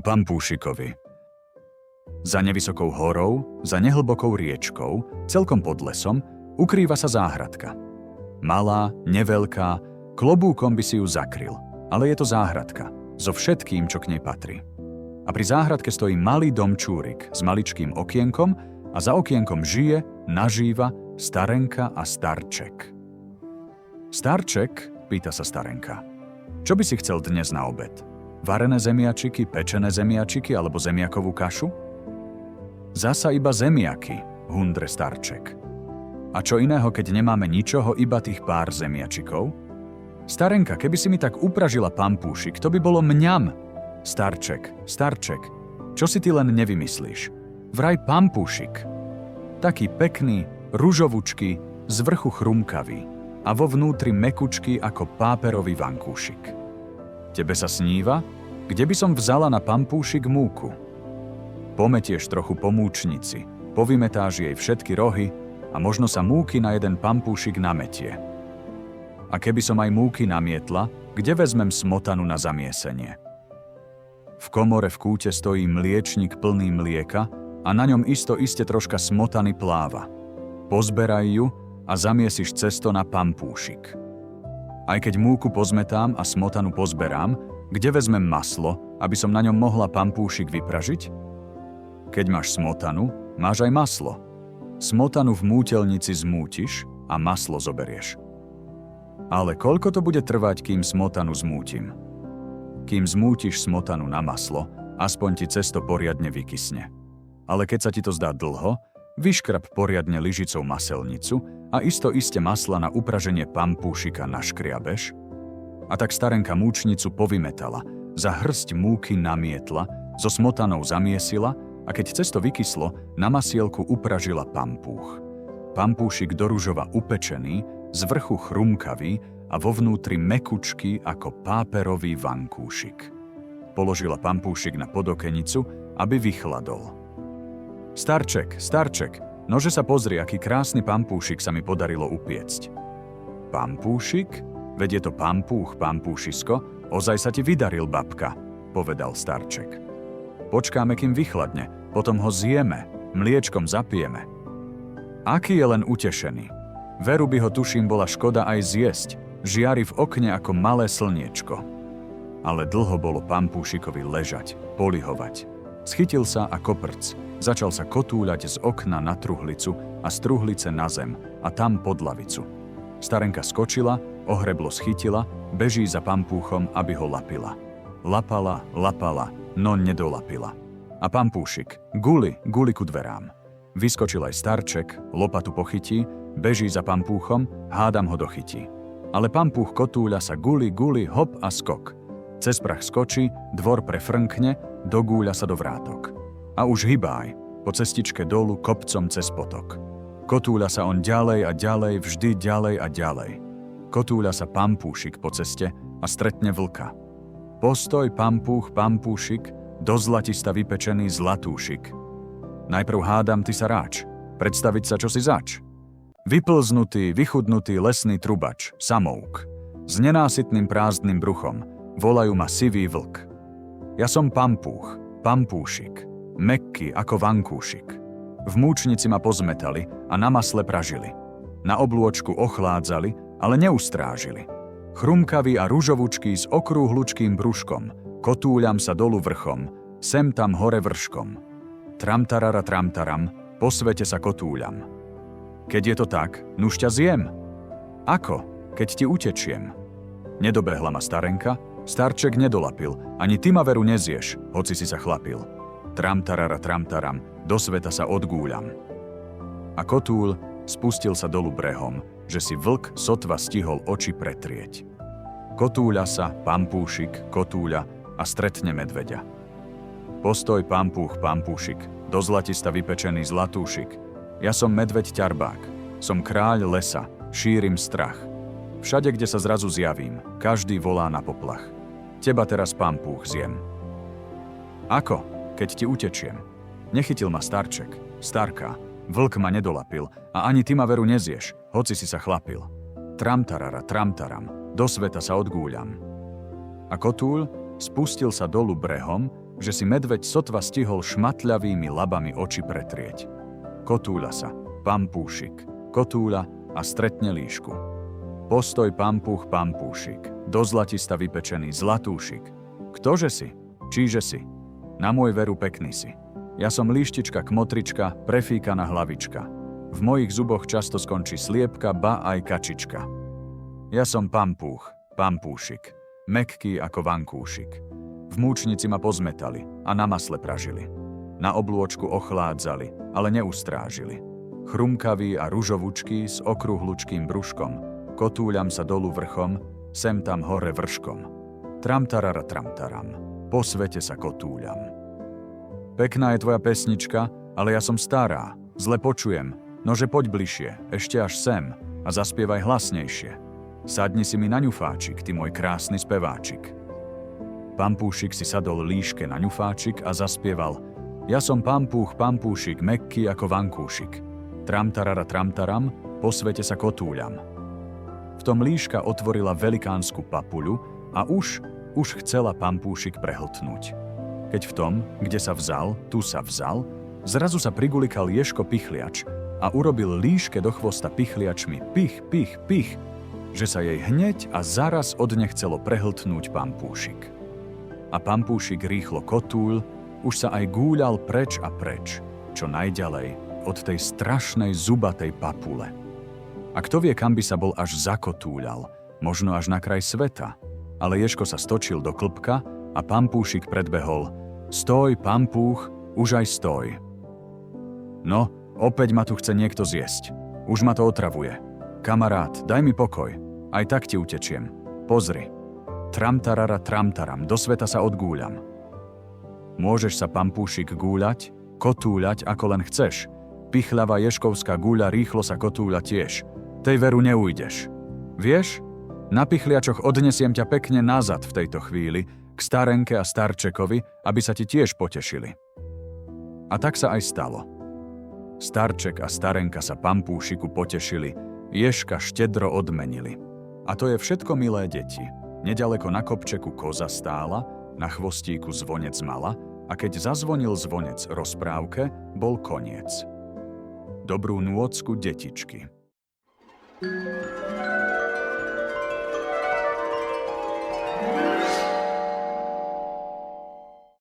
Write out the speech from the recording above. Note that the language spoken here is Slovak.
pampúšikovi. Za nevysokou horou, za nehlbokou riečkou, celkom pod lesom, ukrýva sa záhradka. Malá, neveľká, klobúkom by si ju zakryl, ale je to záhradka, so všetkým, čo k nej patrí. A pri záhradke stojí malý domčúrik s maličkým okienkom a za okienkom žije, nažíva starenka a starček. Starček, pýta sa starenka, čo by si chcel dnes na obed? Varené zemiačiky, pečené zemiačiky alebo zemiakovú kašu? Zasa iba zemiaky, hundre starček. A čo iného, keď nemáme ničoho, iba tých pár zemiačikov? Starenka, keby si mi tak upražila pampúšik, to by bolo mňam. Starček, čo si ty len nevymyslíš? Vraj pampúšik. Taký pekný, ružovučký, z vrchu chrumkavý a vo vnútri mekučký ako páperový vankúšik. Tebe sa sníva? Kde by som vzala na pampúšik múku? Pometieš trochu po múčnici, povymetáš jej všetky rohy a možno sa múky na jeden pampúšik nametie. A keby som aj múky namietla, kde vezmem smotanu na zamiesenie? V komore v kúte stojí mliečnik plný mlieka a na ňom iste troška smotany pláva. Pozberaj ju a zamiesiš cesto na pampúšik. Aj keď múku pozmetám a smotanu pozberám, kde vezmem maslo, aby som na ňom mohla pampúšik vypražiť? Keď máš smotanu, máš aj maslo. Smotanu v mútelnici zmútiš a maslo zoberieš. Ale koľko to bude trvať, kým smotanu zmútim? Kým zmútiš smotanu na maslo, aspoň ti cesto poriadne vykysne. Ale keď sa ti to zdá dlho, vyškrab poriadne lyžicou maselnicu a iste masla na upraženie pampúšika naškriabeš. A tak starenka múčnicu povymetala, za hrsť múky namietla, so smotanou zamiesila a keď cesto vykyslo, na masielku upražila pampúch. Pampúšik do ružova upečený, z vrchu chrumkavý a vo vnútri mekučký ako páperový vankúšik. Položila pampúšik na podokenicu, aby vychladol. Starček, nože sa pozri, aký krásny pampúšik sa mi podarilo upiecť. Pampúšik? Veď je to pampúšisko, ozaj sa ti vydaril, babka, povedal starček. Počkáme, kým vychladne, potom ho zjeme, mliečkom zapijeme. Aký je len utešený. Veru by ho tuším bola škoda aj zjesť, žiari v okne ako malé slniečko. Ale dlho bolo pampúšikovi ležať, polihovať. Schytil sa a koprc, začal sa kotúľať z okna na truhlicu a z truhlice na zem a tam pod lavicu. Starenka skočila, ohreblo schytila, beží za pampúchom, aby ho lapila. Lapala, no nedolapila. A pampúšik, guli ku dverám. Vyskočil aj starček, lopatu pochytí, beží za pampúchom, hádam ho dochytí. Ale pampúch kotúľa sa guli, hop a skok. Cez prach skočí, dvor prefrnkne, dogúľa sa do vrátok. A už hybáj, po cestičke dolu kopcom cez potok. Kotúľa sa on ďalej a ďalej, vždy ďalej a ďalej. Kotúľa sa pampúšik po ceste a stretne vlka. Postoj, pampúšik, do zlatista vypečený zlatúšik. Najprv hádam, ty sa ráč, predstaviť sa, čo si zač. Vyplznutý, vychudnutý lesný trubač, samouk. S nenásytným prázdnym bruchom, volajú ma sivý vlk. Ja som pampúšik, mäkký ako vankúšik. V múčnici ma pozmetali a na masle pražili. Na oblôčku ochládzali, ale neustrážili. Chrumkavý a ružovučký s okrúhlučkým brúškom, kotúľam sa dolu vrchom, sem tam hore vrškom. Tramtarara tramtaram, po svete sa kotúľam. Keď je to tak, nuž ťa zjem. Ako? Keď ti utečiem. Nedobehla ma starenka, starček nedolapil, ani ty ma veru nezieš, hoci si sa chlapil. Tramtarara tramtaram, do sveta sa odgúľam. A kotúľ spustil sa dolu brehom, že si vlk sotva stihol oči pretrieť. Kotúľa sa, pampúšik, kotúľa a stretne medveďa. Postoj, pampúšik, do zlatista vypečený zlatúšik. Ja som medveď ťarbák, som kráľ lesa, šírim strach. Všade, kde sa zrazu zjavím, každý volá na poplach. Teba teraz pampúch zjem. Ako? Keď ti utečiem. Nechytil ma starček, starka, vlk ma nedolapil a ani ty ma veru nezieš, hoci si sa chlapil. Tramtarara tramtaram, do sveta sa odgúľam. A kotúľ spustil sa dolu brehom, že si medveď sotva stihol šmatľavými labami oči pretrieť. Kotúľa sa, pampúšik, kotúľa a stretne líšku. Postoj pampúch, pampúšik, do zlatista vypečený zlatúšik. Ktože si? Číže si? Na môj veru pekný si. Ja som líštička kmotrička, prefíkaná hlavička. V mojich zuboch často skončí sliepka, ba aj kačička. Ja som pampúch, pampúšik, mäkký ako vankúšik. V múčnici ma pozmetali a na masle pražili. Na oblôčku ochládzali, ale neustrážili. Chrumkavý a ružovúčký s okrúhlučkým brúškom, kotúľam sa dolu vrchom, sem tam hore vrškom. Tramtarara tramtaram, po svete sa kotúľam. Pekná je tvoja pesnička, ale ja som stará, zle počujem, nože poď bližšie, ešte až sem a zaspievaj hlasnejšie. Sadni si mi na ňufáčik, ty môj krásny speváčik. Pampúšik si sadol líške na ňufáčik a zaspieval: Ja som pampúch, pampúšik, mäkký ako vankúšik. Tramtarara tramtaram, po svete sa kotúľam. V tom líška otvorila velikánsku papuľu a už chcela pampúšik prehltnúť. Keď v tom, kde sa vzal, tu sa vzal, zrazu sa prigulikal Ježko Pichliač a urobil líške do chvosta pichliačmi pich, pich, pich, že sa jej hneď a zaraz odnechcelo prehltnúť pampúšik. A pampúšik rýchlo kotúľ, už sa aj gúľal preč a preč, čo najďalej od tej strašnej zubatej papule. A kto vie, kam by sa bol až zakotúľal, možno až na kraj sveta. Ale Ježko sa stočil do klbka a pampúšik predbehol: Stoj, pampúch, už aj stoj. No, opäť ma tu chce niekto zjesť. Už ma to otravuje. Kamarát, daj mi pokoj, aj tak ti utečiem. Pozri. Tramtarara tramtaram, do sveta sa odgúľam. Môžeš sa, pampúšik, gúľať, kotúľať, ako len chceš. Pichľavá ježkovská gúľa rýchlo sa kotúľa tiež. Tej veru neujdeš. Vieš? Na pichliačoch odnesiem ťa pekne nazad v tejto chvíli, k starenke a starčekovi, aby sa ti tiež potešili. A tak sa aj stalo. Starček a starenka sa pampúšiku potešili, ježka štedro odmenili. A to je všetko, milé deti. Nedaleko na kopčeku koza stála, na chvostíku zvonec mala a keď zazvonil zvonec rozprávke, bol koniec. Dobrú nôcku, detičky.